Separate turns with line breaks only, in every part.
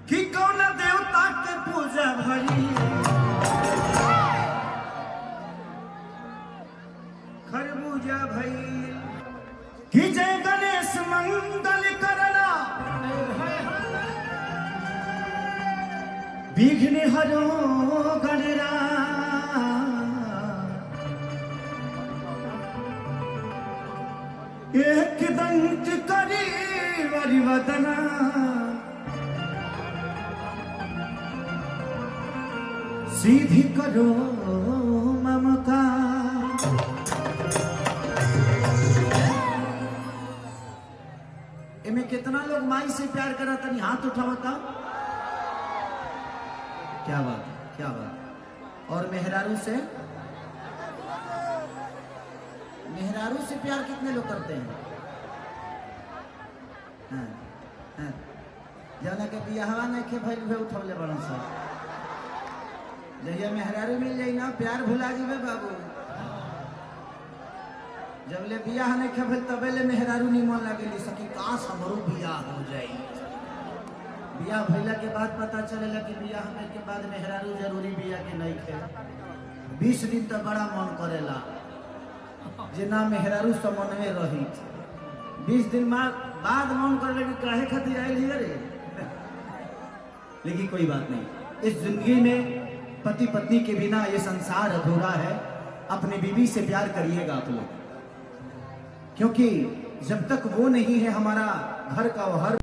कि कौन देवता के पूजा भरी खरबूजा भई कि जय गणेश मंगल करना विघ्न हरो गणरा एक दंत करी वरिवदना सीधी करो ममका। इनमें कितना लोग माई से प्यार करा तनी हाथ उठावता। क्या बात है, क्या बात। और मेहरारू से प्यार कितने लोग करते हैं? जाना के बियाहवा नहीं के भइल भे उठौले बड़न सब। जहिया मेहरारू मिल जाई ना प्यार भुला जीवे बाबू। जब ले बियाह नहीं के भइल तबे ले मेहरारू नहीं मन लागेली सकी काश हमरो बियाह हो जाई। बियाह भइला के बाद पता चलेला कि बियाह होने के बाद मेहरारू जरूरी बियाह के नहीं खे। 20 दिन तक बड़ा मन करेला जे ना मेहरारू समन में रही। 20 दिन बाद मन कर ले काहे खातिर आइल हिय रे। लेकिन कोई बात नहीं, इस जिंदगी में पति पत्नी के बिना ये संसार अधूरा है। अपने बीवी से प्यार करिएगा आप लोग, क्योंकि जब तक वो नहीं है हमारा घर का वो हर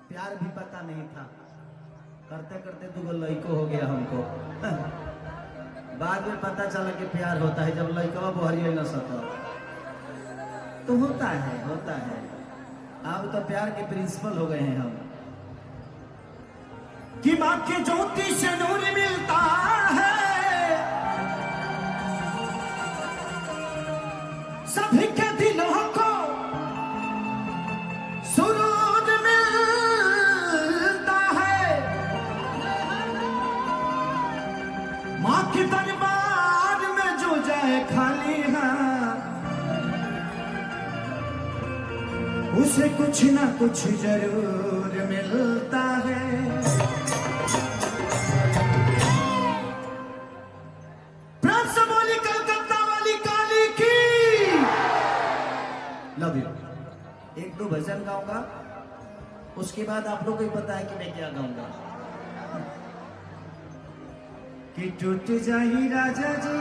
प्यार भी पता नहीं था। करते करते 2 लड़को हो गया हमको। बाद में पता चला कि प्यार होता है जब लड़का बोहरिए न सका। तो होता है। अब तो प्यार के प्रिंसिपल हो गए हैं हम कि माँ की ज्योति से नूर मिलता है सभी के दिलों को सुरूर मिलता है। माँ के दरबार में जो जाए खाली हाथ उसे कुछ ना कुछ जरूर मिलता है। प्राण से बोली कलकत्ता वाली काली की लव यू। 1-2 भजन गाऊंगा, उसके बाद आप लोग को ही पता है कि मैं क्या गाऊंगा। कि टूट जाही राजा जी।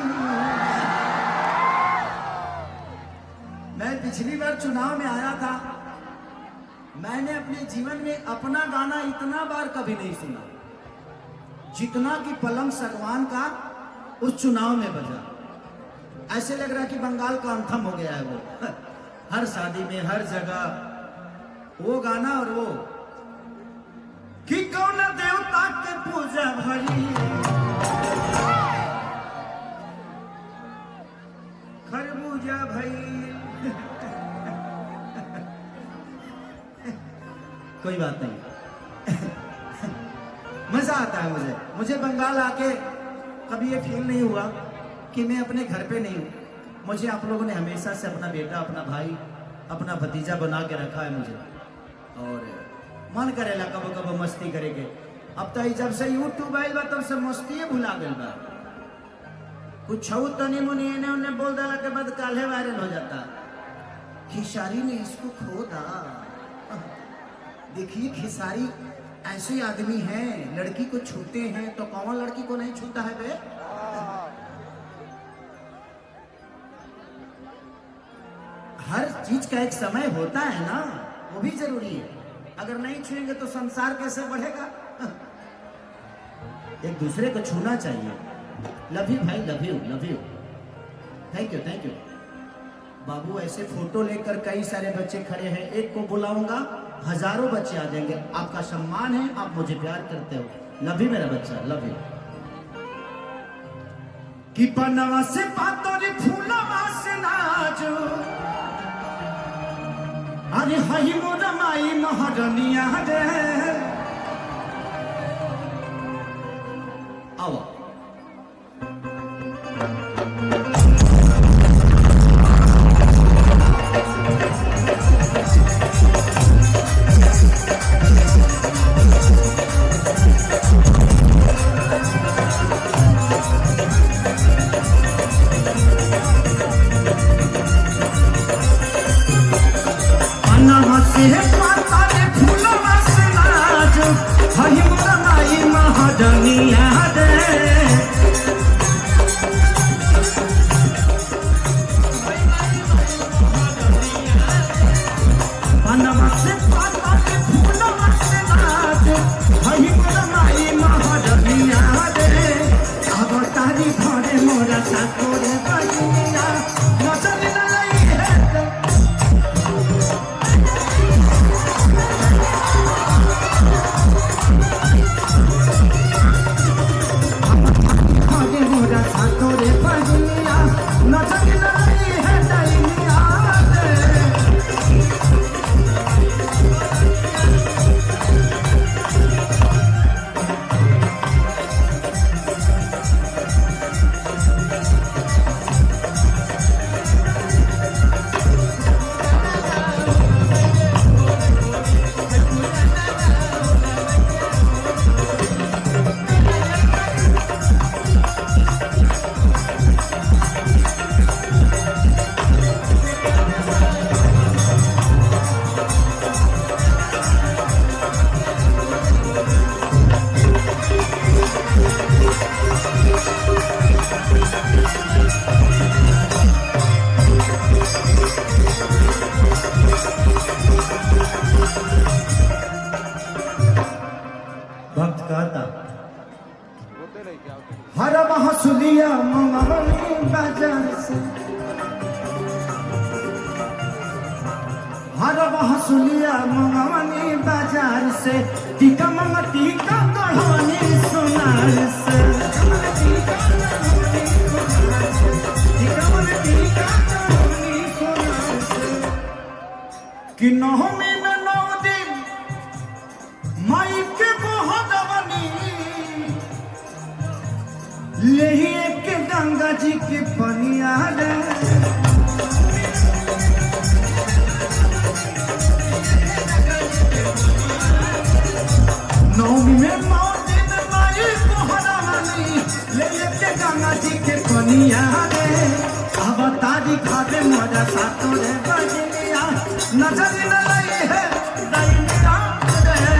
मैं पिछली बार चुनाव में आया था, मैंने अपने जीवन में अपना गाना इतना बार कभी नहीं सुना जितना कि पलंग सगवान का उस चुनाव में बजा। ऐसे लग रहा कि बंगाल का अंथम हो गया है वो। हर शादी में हर जगह वो गाना और वो कि कौन देवता के पूजा भरी खरबूजा भई। कोई बात नहीं। मजा आता है मुझे बंगाल आके कभी ये फील नहीं हुआ कि मैं अपने घर पे नहीं हूँ। मुझे आप लोगों ने हमेशा से अपना बेटा, अपना भाई, अपना भतीजा बना के रखा है मुझे। और मन करेला कबो कबो मस्ती करेंगे। अब तो जब से यूट्यूब आयल बा तब से मस्ती भुला गल बा। कुछ तनी मुनी इन्हें उन्हें बोल देला के बाद काल्हे वायरल हो जाता। खिसारी ने इसको खोदा। देखिए खिसारी ऐसे आदमी हैं, लड़की को छूते हैं तो कौन लड़की को नहीं छूता है बे। हर चीज का एक समय होता है ना, वो भी जरूरी है। अगर नहीं छुएंगे तो संसार कैसे बढ़ेगा। एक दूसरे को छूना चाहिए। लव यू भाई, लव यू। Thank you. बाबू ऐसे फोटो लेकर कई सारे बच्चे खड़े हैं, एक को बुलाऊंगा हजारों बच्चे आ जाएंगे। आपका सम्मान है, आप मुझे प्यार करते हो। लव यू मेरा बच्चा, लव यू। कि पनवा से पातोरी फूलवा से नाजो अरे हई मोरा माई महारानिया रे। आओ हर महसुलिया मंगवनी बाजार से, हर महसुलिया मंगवनी बाजार से, टीका मंग टीका कढ़वनी सोनार से, कि नवमी में 9 दिन माई के गोहदवनी ले के गंगा जी के पनिया रे, नवमी में 9 दिन माई गोहदवनी ले के गंगा जी के पनिया रे, अब तारी खाते मजा सातो रे बजनिया नजर न लई है दैनिया रे,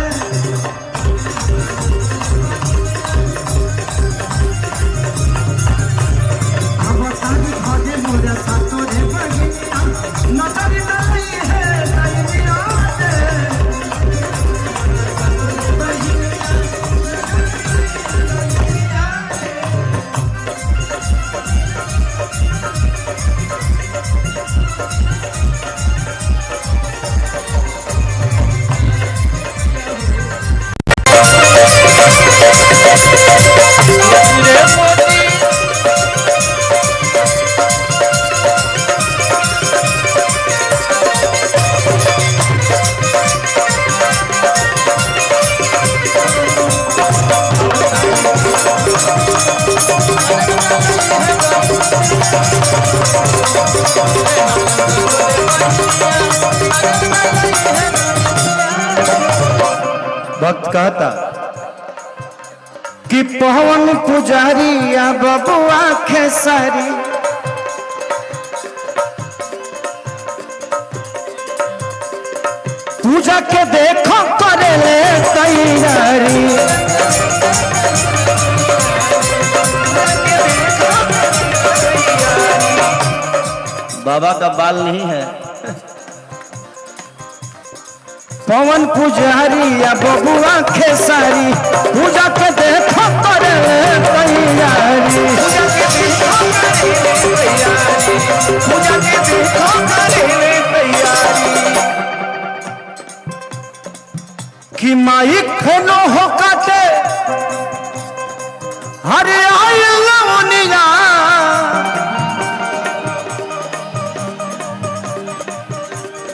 अब तारी खाते मजा सातो रे बजनिया नजर न लई है दैनिया रे।
भक्त कहता कि पवन पुजारी या बबुआ खेसारी, पूजा के देखो करे ले तैयारी, बाबा का बाल नहीं है। पवन पुजारी या बबुआ खेसारी, पूजा के देखो करे तैयारी, पूजा के देखो करे तैयारी, कि माई खेनो हो काटे हरे आए लवनिया,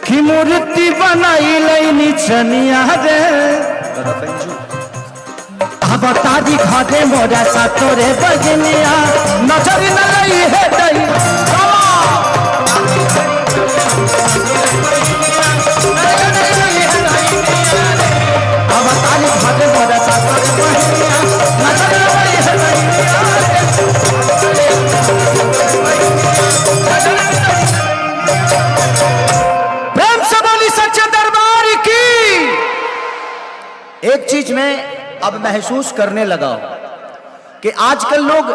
कि मूर्ति बनाई लैनी चनिया रे, अब तारी खाते मोरा सातो रे बजनिया नजर न लई लई है दई अब ताली भागे बरसा करे बहिनिया नजर लई है प्रेम से बोली सच्चे दरबार की। एक चीज मैं अब महसूस करने लगा कि आजकल लोग